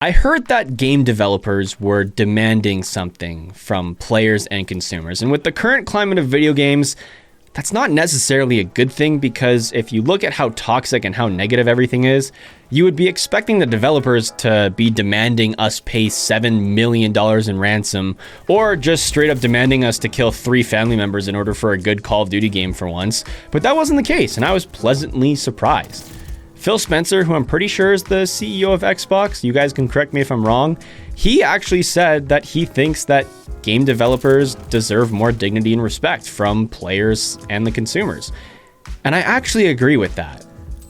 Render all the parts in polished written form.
I heard that game developers were demanding something from players and consumers. And with the current climate of video games, that's not necessarily a good thing, because if you look at how toxic and how negative everything is, you would be expecting the developers to be demanding us pay $7 million in ransom, or just straight up demanding us to kill 3 family members in order for a good Call of Duty game for once. But that wasn't the case, and I was pleasantly surprised. Phil Spencer, who I'm pretty sure is the CEO of Xbox, you guys can correct me if I'm wrong, he actually said that he thinks that game developers deserve more dignity and respect from players and the consumers. And I actually agree with that.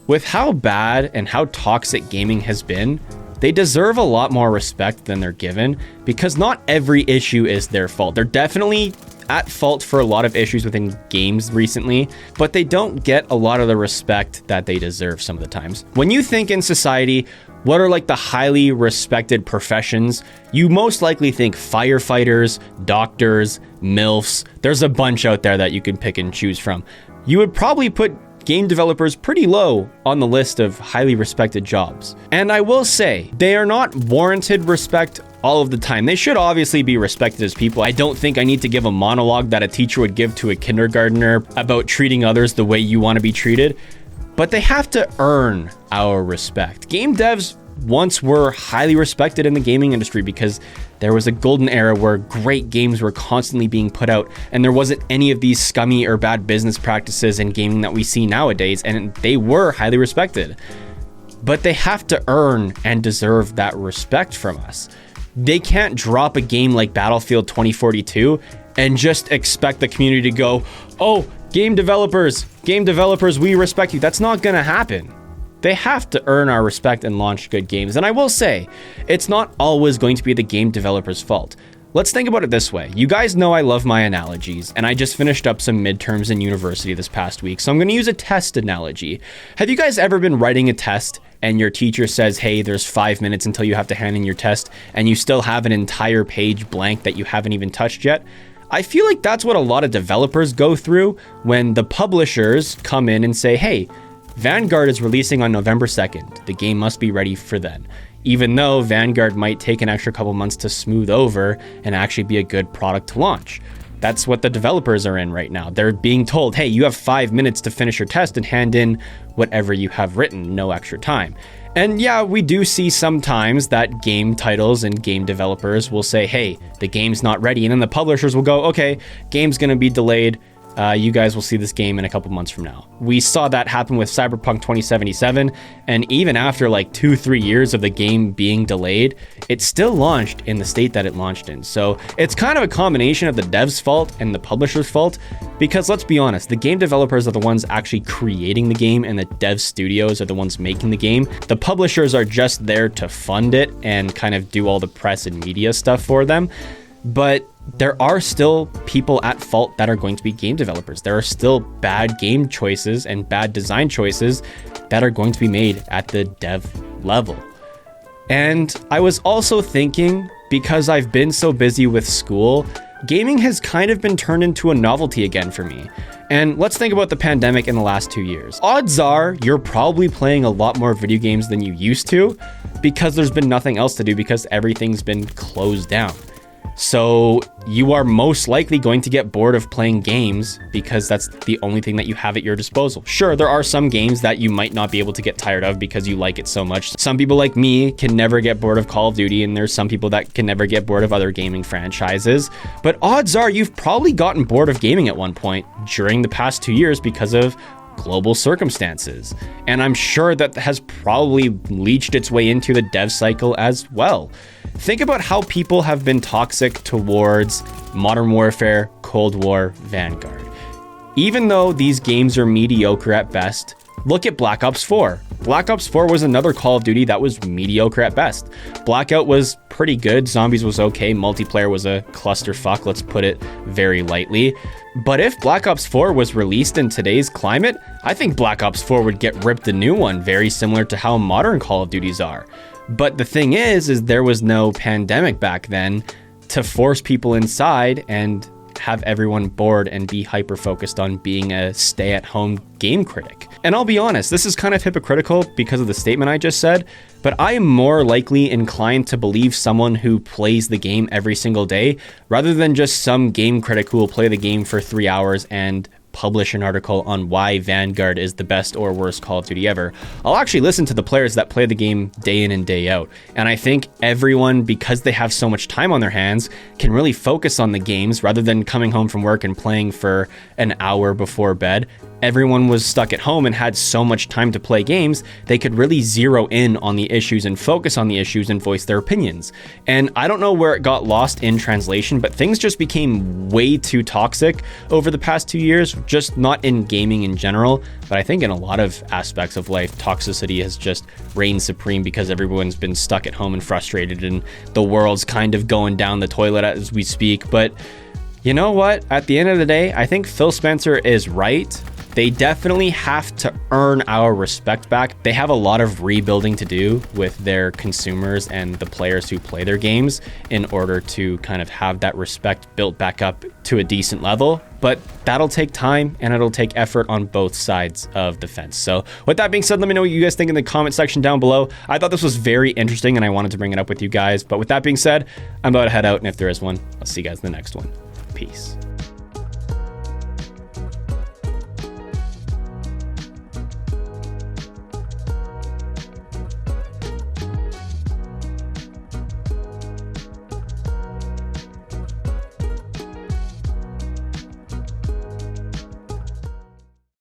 With how bad and how toxic gaming has been, they deserve a lot more respect than they're given, because not every issue is their fault. They're definitely at fault for a lot of issues within games recently, but they don't get a lot of the respect that they deserve some of the times. When you think in society, what are like the highly respected professions? You most likely think firefighters, doctors, MILFs. There's a bunch out there that you can pick and choose from. You would probably put game developers pretty low on the list of highly respected jobs. And I will say, they are not warranted respect all of the time. They should obviously be respected as people. I don't think I need to give a monologue that a teacher would give to a kindergartner about treating others the way you want to be treated, but they have to earn our respect. Game devs once were highly respected in the gaming industry because there was a golden era where great games were constantly being put out, and there wasn't any of these scummy or bad business practices in gaming that we see nowadays, and they were highly respected. But they have to earn and deserve that respect from us. They can't drop a game like Battlefield 2042 and just expect the community to go, "Oh, game developers, we respect you." That's not gonna happen. They have to earn our respect and launch good games. And I will say, it's not always going to be the game developer's fault. Let's think about it this way. You guys know I love my analogies, and I just finished up some midterms in university this past week, so I'm going to use a test analogy. Have you guys ever been writing a test and your teacher says, "Hey, there's 5 minutes until you have to hand in your test," and you still have an entire page blank that you haven't even touched yet? I feel like that's what a lot of developers go through when the publishers come in and say, "Hey, Vanguard is releasing on November 2nd. The game must be ready for then." Even though Vanguard might take an extra couple months to smooth over and actually be a good product to launch. That's what the developers are in right now. They're being told, "Hey, you have 5 minutes to finish your test and hand in whatever you have written, no extra time." And yeah, we do see sometimes that game titles and game developers will say, "Hey, the game's not ready." And then the publishers will go, "Okay, game's gonna be delayed. You guys will see this game in a couple months from now." We saw that happen with Cyberpunk 2077, and even after like 2-3 years of the game being delayed, it still launched in the state that it launched in. So it's kind of a combination of the dev's fault and the publisher's fault, because let's be honest, the game developers are the ones actually creating the game, and the dev studios are the ones making the game. The publishers are just there to fund it and kind of do all the press and media stuff for them. But there are still people at fault that are going to be game developers. There are still bad game choices and bad design choices that are going to be made at the dev level. And I was also thinking, because I've been so busy with school, gaming has kind of been turned into a novelty again for me. And let's think about the pandemic in the last 2 years. Odds are you're probably playing a lot more video games than you used to, because there's been nothing else to do, because everything's been closed down. So you are most likely going to get bored of playing games because that's the only thing that you have at your disposal. Sure, there are some games that you might not be able to get tired of because you like it so much. Some people like me can never get bored of Call of Duty, and there's some people that can never get bored of other gaming franchises. But odds are you've probably gotten bored of gaming at one point during the past 2 years because of global circumstances. And I'm sure that has probably leached its way into the dev cycle as well. Think about how people have been toxic towards Modern Warfare, Cold War, Vanguard. Even though these games are mediocre at best, look at Black Ops 4. Black Ops 4 was another Call of Duty that was mediocre at best. Blackout was pretty good, Zombies was okay, multiplayer was a clusterfuck, let's put it very lightly. But if Black Ops 4 was released in today's climate, I think Black Ops 4 would get ripped a new one, very similar to how modern Call of Duties are. But the thing is there was no pandemic back then to force people inside and have everyone bored and be hyper focused on being a stay-at-home game critic. And I'll be honest, this is kind of hypocritical because of the statement I just said, but I am more likely inclined to believe someone who plays the game every single day rather than just some game critic who will play the game for 3 hours and publish an article on why Vanguard is the best or worst Call of Duty ever. I'll actually listen to the players that play the game day in and day out. And I think everyone, because they have so much time on their hands, can really focus on the games rather than coming home from work and playing for an hour before bed. Everyone was stuck at home and had so much time to play games, they could really zero in on the issues and focus on the issues and voice their opinions. And I don't know where it got lost in translation, but things just became way too toxic over the past 2 years, just not in gaming in general, but I think in a lot of aspects of life, toxicity has just reigned supreme because everyone's been stuck at home and frustrated and the world's kind of going down the toilet as we speak. But you know what? At the end of the day, I think Phil Spencer is right. They definitely have to earn our respect back. They have a lot of rebuilding to do with their consumers and the players who play their games in order to kind of have that respect built back up to a decent level. But that'll take time and it'll take effort on both sides of the fence. So with that being said, let me know what you guys think in the comment section down below. I thought this was very interesting and I wanted to bring it up with you guys. But with that being said, I'm about to head out, and if there is one, I'll see you guys in the next one. Peace.